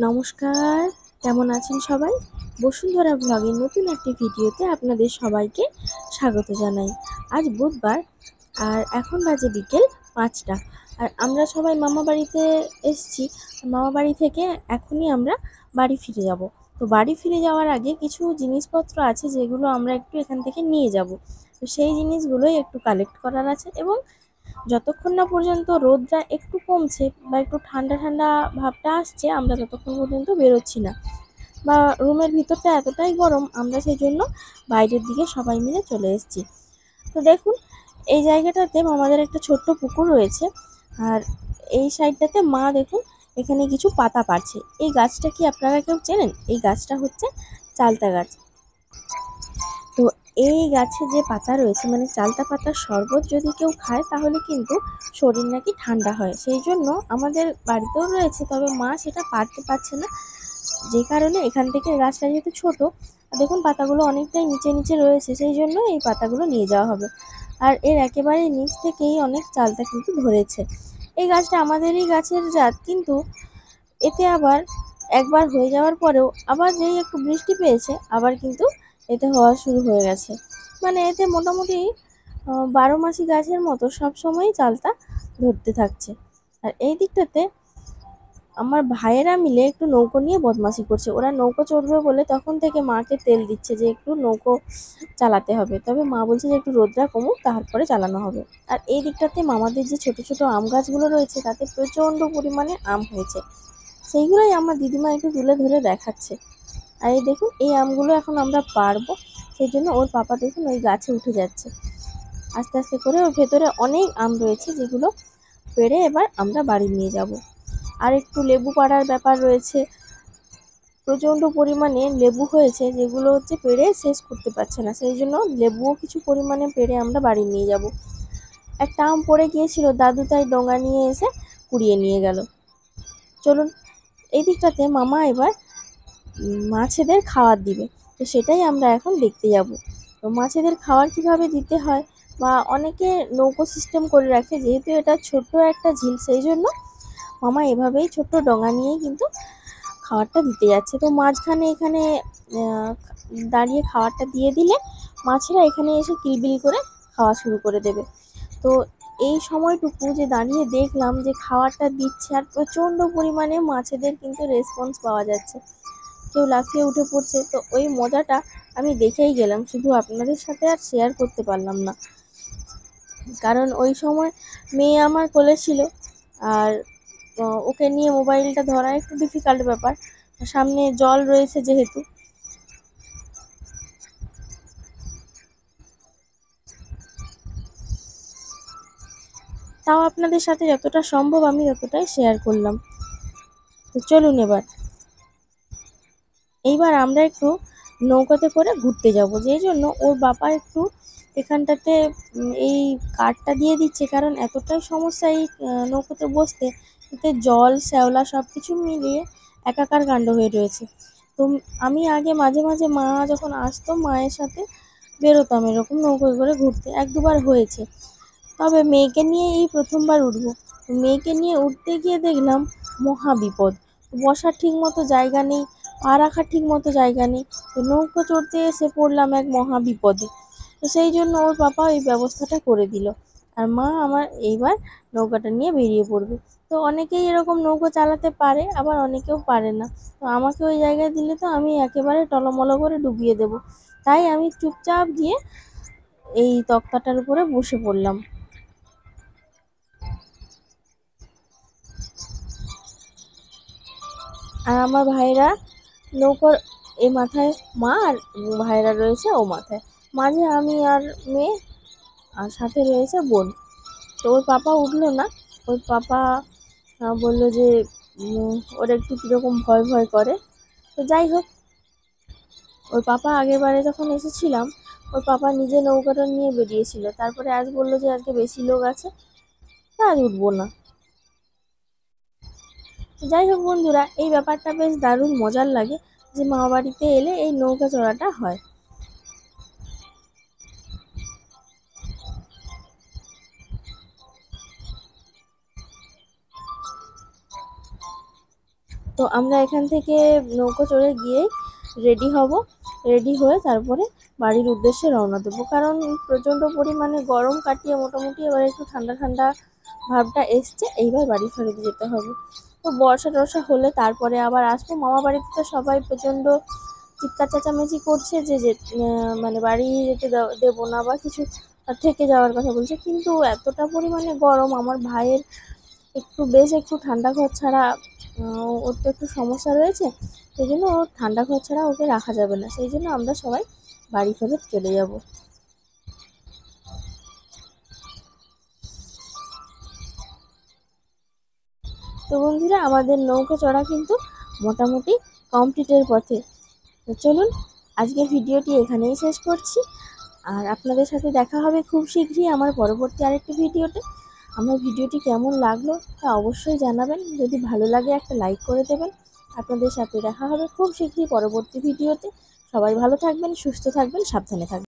নমস্কার, কেমন আছেন সবাই? বসুন্ধরা ব্লগের নতুন একটি ভিডিওতে আপনাদের সবাইকে স্বাগত জানাই। আজ বুধবার আর এখন বাজে বিকেল ৫টা। আর আমরা সবাই মামা বাড়িতে এসেছি। মামা বাড়ি থেকে এখনই আমরা বাড়ি ফিরে যাব। তো বাড়ি ফিরে যাওয়ার আগে কিছু জিনিসপত্র আছে যেগুলো আমরা একটু এখান থেকে নিয়ে যাব। তো সেই জিনিসগুলোই একটু কালেক্ট করার আছে এবং যতক্ষণ না পর্যন্ত রোদটা একটু কমছে বা একটু ঠান্ডা ঠান্ডা ভাবটা আসছে আমরা ততক্ষণ পর্যন্ত বেরোচ্ছি না, বা রুমের ভিতরটা এতটাই গরম আমরা সেই জন্য বাইরের দিকে সবাই মিলে চলে এসেছি। তো দেখুন, এই জায়গাটাতে আমাদের একটা ছোট্ট পুকুর রয়েছে। আর এই সাইডটাতে মা দেখুন এখানে কিছু পাতা পাড়ছে। এই গাছটা কি আপনারা কেউ চেনেন? এই গাছটা হচ্ছে চালতা গাছ। তো এই গাছে যে পাতা রয়েছে মানে চালতা পাতার শরবত যদি কেউ খায় তাহলে কিন্তু শরীর নাকি ঠান্ডা হয়। সেই জন্য আমাদের বাড়িতেও রয়েছে, তবে মা সেটা পারতে পারছে না, যে কারণে এখান থেকে গাছটা যেহেতু ছোট, আর দেখুন পাতাগুলো অনেকটাই নিচে নিচে রয়েছে, সেই জন্য এই পাতাগুলো নিয়ে যাওয়া হবে। আর এর একেবারে নিচ থেকেই অনেক চালতা কিন্তু ধরেছে। এই গাছটা আমাদেরই গাছের জাত, কিন্তু এতে আবার একবার হয়ে যাওয়ার পরেও আবার যেই একটু বৃষ্টি পেয়েছে আবার কিন্তু এতে হওয়া শুরু হয়ে গেছে। মানে এতে মোটামুটি 12 মাসি গাছের মতো সবসময়ই চালতা ধরতে থাকছে। আর এই দিকটাতে আমার ভাইয়েরা মিলে একটু নৌকো নিয়ে বদমাশি করছে। ওরা নৌকো চড়বে বলে তখন থেকে মাকে তেল দিচ্ছে যে একটু নৌকো চালাতে হবে, তবে মা বলছে যে একটু রোদটা কমুক তারপরে চালানো হবে। আর এই দিকটাতে মামাদের যে ছোট ছোট আম গাছগুলো রয়েছে তাতে প্রচণ্ড পরিমাণে আম হয়েছে, সেইগুলোই আমার দিদিমা একটু তুলে ধরে দেখাচ্ছে। আর এই দেখুন এই আমগুলো এখন আমরা পারবো, সেই জন্য ওর পাপা দেখুন ওই গাছে উঠে যাচ্ছে আস্তে আস্তে করে। ওর ভেতরে অনেক আম রয়েছে যেগুলো পেড়ে এবার আমরা বাড়ি নিয়ে যাব। আর একটু লেবু পাড়ার ব্যাপার রয়েছে, প্রচণ্ড পরিমাণে লেবু হয়েছে যেগুলো হচ্ছে পেড়ে শেষ করতে পারছে না, সেই জন্য লেবুও কিছু পরিমাণে পেড়ে আমরা বাড়ি নিয়ে যাব। একটা আম পড়ে গিয়েছিল, দাদু তাই ডোঙা নিয়ে এসে কুড়িয়ে নিয়ে গেল। চলুন, এই দিকটাতে মামা এবার মাছেদের খাবার দিবে, তো সেটাই আমরা এখন দেখতে যাব। তো মাছেদের খাবার কিভাবে দিতে হয়, বা অনেকে নৌকো সিস্টেম করে রাখে, যেহেতু এটা ছোট্ট একটা ঝিল সেই জন্য মামা এভাবেই ছোট্ট ডোঙা নিয়েই কিন্তু খাবারটা দিতে যাচ্ছে। তো মাঝখানে এখানে দাঁড়িয়ে খাবারটা দিয়ে দিলে মাছেরা এখানে এসে কিলবিল করে খাওয়া শুরু করে দেবে। তো এই সময়টুকু যে দাঁড়িয়ে দেখলাম যে খাবারটা দিচ্ছে আর প্রচণ্ড পরিমাণে মাছেদের কিন্তু রেসপন্স পাওয়া যাচ্ছে, কেউ লাফিয়ে উঠে পড়ছে। তো ওই মজাটা আমি দেখেই গেলাম, শুধু আপনাদের সাথে আর শেয়ার করতে পারলাম না, কারণ ওই সময় মেয়ে আমার কোলে ছিল। আর ওকে নিয়ে মোবাইলটা ধরা একটু ডিফিকাল্ট ব্যাপার, সামনে জল রয়েছে যেহেতু। তাও আপনাদের সাথে যতটা সম্ভব আমি ততটাই শেয়ার করলাম। তো চলুন এইবার আমরা একটু নৌকাতে করে ঘুরতে যাব, যেই জন্য ওর বাবা একটু এখানটাতে এই কাঠটা দিয়ে দিচ্ছে, কারণ এতটাই সমস্যা এই নৌকোতে বসতে, এতে জল শ্যাওলা সব কিছু মিলিয়ে একাকার কাণ্ড হয়ে রয়েছে। তো আমি আগে মাঝে মাঝে মা যখন আসতো মায়ের সাথে বেরোতাম এরকম নৌকোয় করে ঘুরতে, এক দুবার হয়েছে। তবে মেয়েকে নিয়ে এই প্রথমবার উঠবো। মেয়েকে নিয়ে উঠতে গিয়ে দেখলাম মহা বিপদ, বসার ঠিক মতো জায়গা নেই, পা রাখার ঠিক মতো জায়গা নেই। তো নৌকো চড়তে এসে পড়লাম এক মহা বিপদে। তো সেই জন্য ওর পাপা এই ব্যবস্থাটা করে দিল, আর মা আমার এইবার নৌকাটা নিয়ে বেরিয়ে পড়বে। তো অনেকেই এরকম নৌকো চালাতে পারে, আবার অনেকেও পারে না। তো আমাকে ওই জায়গায় দিলে তো আমি একেবারে টলমলো করে ডুবিয়ে দেব, তাই আমি চুপচাপ গিয়ে এই তক্তাটার উপরে বসে পড়লাম। আর আমার ভাইরা নৌকোর এ মাথায় মা, আর ভাইরা রয়েছে ও মাথায়, মাঝে আমি আর মেয়ে, আর সাথে রয়েছে বোন। তো ওর পাপা উঠলো না। ওর পাপা বললো যে ওর একটু কীরকম ভয় ভয় করে। তো যাই হোক, ওর পাপা আগেরবারে যখন এসেছিলাম ওর পাপা নিজে নৌকাটা নিয়ে বেরিয়েছিল, তারপরে আজ বললো যে আজকে বেশি লোক আছে, তা আজ উঠবো না। যাই হোক বন্ধুরা, এই ব্যাপারটা বেশ দারুণ মজার লাগে যে মামা বাড়িতে এলে এই নৌকা চড়াটা হয়। তো আমরা এখান থেকে নৌকো চড়ে গিয়ে রেডি হয়ে তারপরে বাড়ির উদ্দেশ্যে রওনা দেবো, কারণ প্রচণ্ড পরিমাণে গরম কাটিয়ে মোটামুটি এবার একটু ঠান্ডা ঠান্ডা ভাবটা এসছে, এইবার বাড়ি ফেরত যেতে হবে। তো বর্ষা টর্ষা হলে তারপরে আবার আসবো। মামা বাড়িতে তো সবাই প্রচণ্ড চিৎকার চেঁচামেচি করছে যে মানে বাড়ি যেতে দেবো না বা কিছু থেকে যাওয়ার কথা বলছে, কিন্তু এতটা পরিমাণে গরম আমার ভাইয়ের একটু ঠান্ডা ঘর ছাড়া ওর তো একটু সমস্যা রয়েছে, সেই জন্য ওর ঠান্ডা ঘর ছাড়া ওকে রাখা যাবে না, সেই জন্য আমরা সবাই বাড়ি ফেরত চলে যাব। তো বন্ধুরা, আমাদের নৌকা চড়া কিন্তু মোটামুটি কমপ্লিটের পথে। তো চলুন, আজকের ভিডিওটি এখানেই শেষ করছি, আর আপনাদের সাথে দেখা হবে খুব শীঘ্রই আমার পরবর্তী আরেকটি ভিডিওতে। আমার ভিডিওটি কেমন লাগলো তা অবশ্যই জানাবেন, যদি ভালো লাগে একটা লাইক করে দেবেন। আপনাদের সাথে দেখা হবে খুব শীঘ্রই পরবর্তী ভিডিওতে। সবাই ভালো থাকবেন, সুস্থ থাকবেন, সাবধানে থাকবেন।